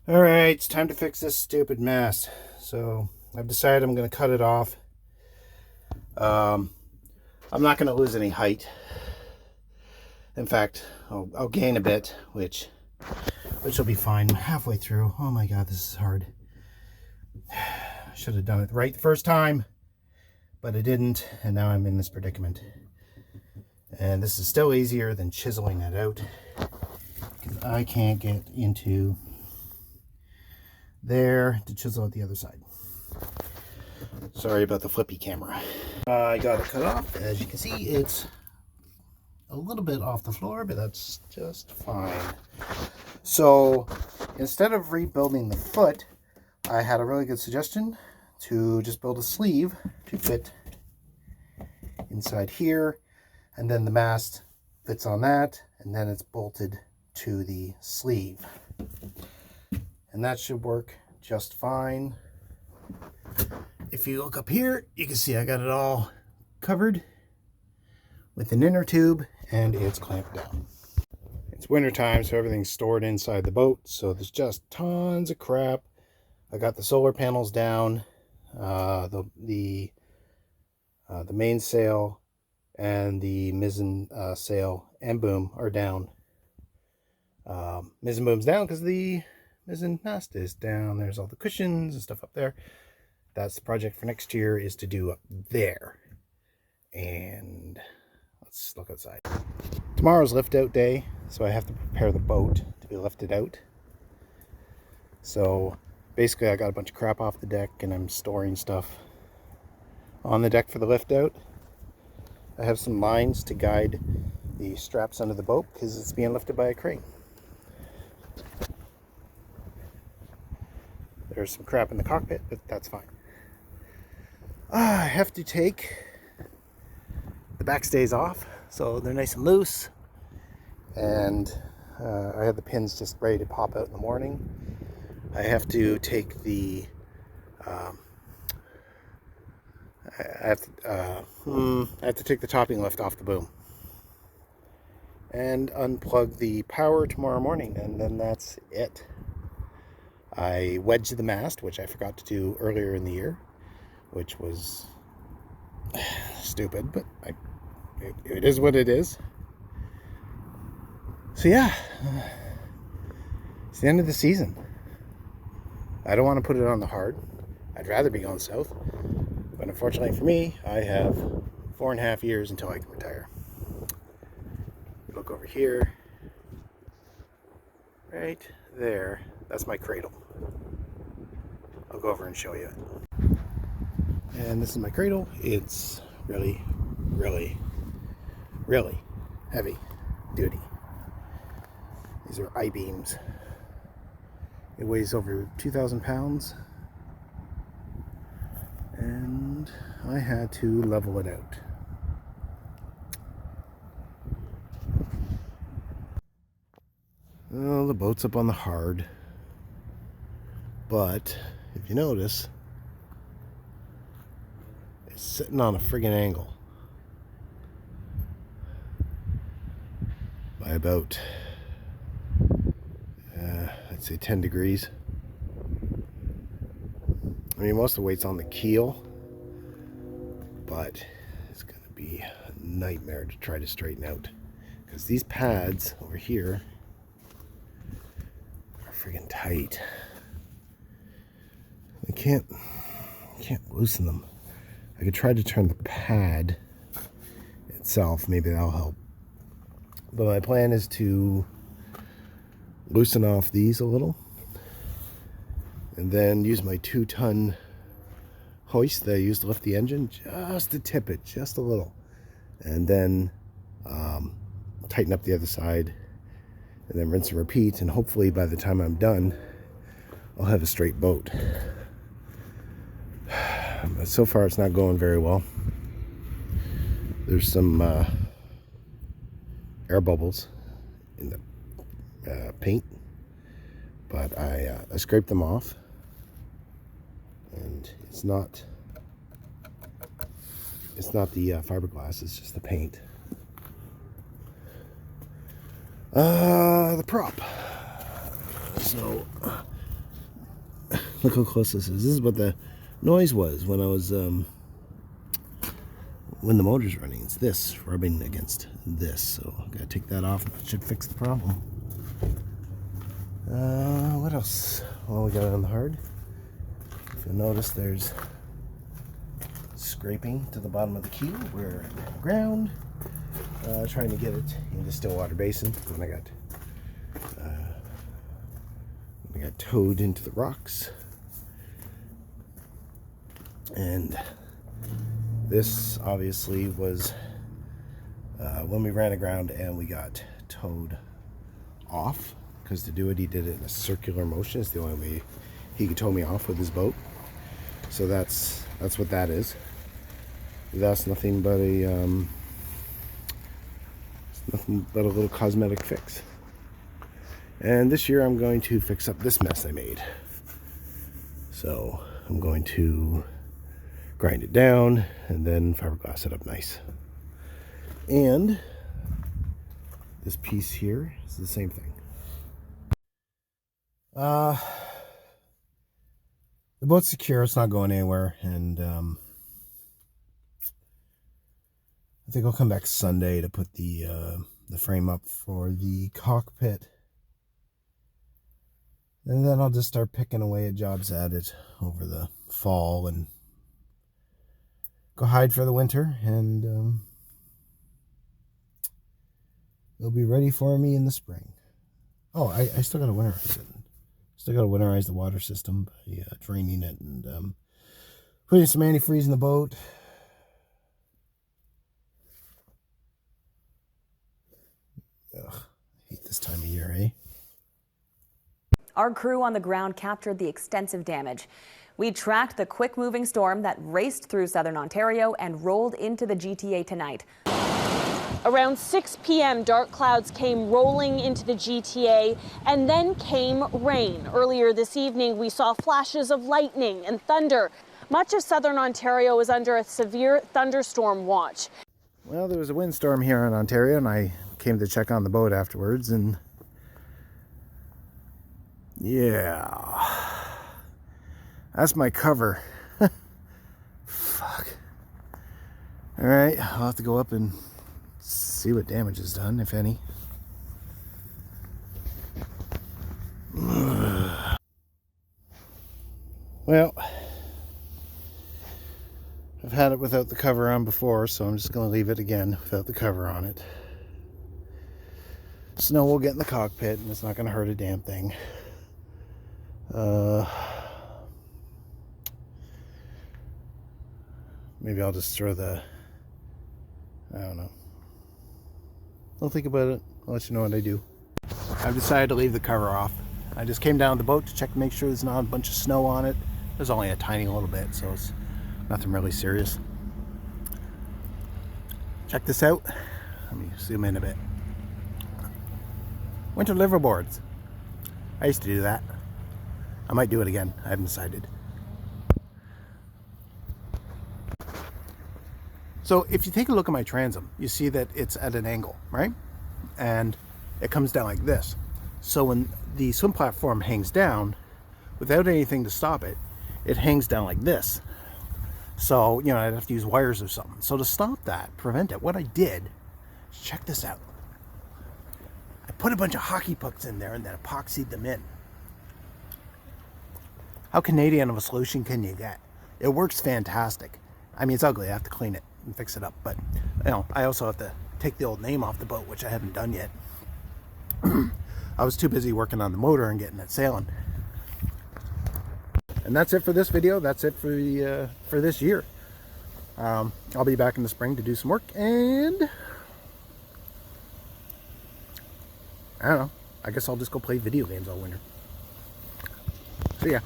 Alright, it's time to fix this stupid mast. So I've decided I'm going to cut it off. I'm not going to lose any height. In fact, I'll gain a bit, which will be fine. I'm halfway through. Oh my god, this is hard. I should have done it right the first time, but I didn't, and now I'm in this predicament. And this is still easier than chiseling it out, because I can't get into there to chisel out the other side. Sorry about the flippy camera. I got it cut off. As you can see, it's a little bit off the floor, but that's just fine. So instead of rebuilding the foot, I had a really good suggestion to just build a sleeve to fit inside here, and then the mast fits on that, and then it's bolted to the sleeve. And that should work just fine. If you look up here, you can see I got it all covered with an inner tube, and it's clamped down. It's winter time, so everything's stored inside the boat, so there's just tons of crap. I got the solar panels down, the mainsail and the mizzen sail and boom are down. Mizzen boom's down because the mizzen mast is down. There's all the cushions and stuff up there. That's the project for next year, is to do up there. And let's look outside. Tomorrow's lift out day, so I have to prepare the boat to be lifted out. So basically I got a bunch of crap off the deck and I'm storing stuff on the deck for the lift out. I have some lines to guide the straps under the boat because it's being lifted by a crane. There's some crap in the cockpit, but that's fine. I have to take the backstays off so they're nice and loose, and I have the pins just ready to pop out in the morning. I have to take the I have to take the topping lift off the boom and unplug the power tomorrow morning, and then that's it. I wedged the mast, which I forgot to do earlier in the year, which was stupid, but it is what it is. So yeah, it's the end of the season. I don't want to put it on the hard. I'd rather be going south, but unfortunately for me, I have 4.5 years until I can retire. Look over here, right there. That's my cradle. I'll go over and show you it. And this is my cradle. It's really, really, really heavy duty. These are I-beams. It weighs over 2,000 pounds. And I had to level it out. Well, the boat's up on the hard. But if you notice, it's sitting on a friggin' angle by about I'd say 10 degrees. I mean, most of the weight's on the keel, but it's gonna be a nightmare to try to straighten out, because these pads over here are friggin' tight. I can't loosen them. I could try to turn the pad itself, maybe that'll help. But my plan is to loosen off these a little, and then use my 2-ton hoist that I used to lift the engine, just to tip it, just a little, and then tighten up the other side, and then rinse and repeat, and hopefully by the time I'm done, I'll have a straight boat. But so far it's not going very well. There's some air bubbles in the paint, but I scraped them off, and it's not the fiberglass, it's just the paint. The prop. So Look how close this is. This is what the noise was when I was when the motor's running. It's this rubbing against this, so I gotta take that off. That should fix the problem. What else? Well, we got it on the hard. If you'll notice, there's scraping to the bottom of the key. We're at the ground, trying to get it into Stillwater Basin. And I got towed into the rocks, and this obviously was when we ran aground and we got towed off, because to do it he did it in a circular motion. It's the only way he could tow me off with his boat. So that's what that is. That's nothing but a little cosmetic fix. And this year I'm going to fix up this mess I made. So I'm going to grind it down and then fiberglass it up nice. And this piece here is the same thing. The boat's secure, it's not going anywhere, and I think I'll come back Sunday to put the frame up for the cockpit. And then I'll just start picking away at jobs at it over the fall and go hide for the winter, and it'll be ready for me in the spring. Oh, I still got to winterize it. Still got to winterize the water system by draining it and putting some antifreeze in the boat. Ugh, I hate this time of year, eh? Our crew on the ground captured the extensive damage. We tracked the quick-moving storm that raced through southern Ontario and rolled into the GTA tonight. Around 6 p.m., dark clouds came rolling into the GTA, and then came rain. Earlier this evening, we saw flashes of lightning and thunder. Much of southern Ontario is under a severe thunderstorm watch. Well, there was a windstorm here in Ontario, and I came to check on the boat afterwards, and yeah, that's my cover. Fuck. All right, I'll have to go up and see what damage is done, if any. Well, I've had it without the cover on before, so I'm just going to leave it again without the cover on it. Snow will get in the cockpit, and it's not going to hurt a damn thing. Maybe I'll just throw the, I don't know. I'll think about it. I'll let you know what I do. I've decided to leave the cover off. I just came down the boat to check to make sure there's not a bunch of snow on it. There's only a tiny little bit, so it's nothing really serious. Check this out. Let me zoom in a bit. Winter liveaboards. I used to do that. I might do it again. I haven't decided. So if you take a look at my transom, you see that it's at an angle, right? And it comes down like this. So when the swim platform hangs down, without anything to stop it, it hangs down like this. So, you know, I'd have to use wires or something. So to stop that, prevent it, what I did, check this out. I put a bunch of hockey pucks in there and then epoxied them in. How Canadian of a solution can you get? It works fantastic. I mean, it's ugly. I have to clean it and fix it up. But, you know, I also have to take the old name off the boat, which I haven't done yet. I was too busy working on the motor and getting it sailing. And that's it for this video. That's it for the for this year. I'll be back in the spring to do some work, and I don't know. I guess I'll just go play video games all winter. See ya.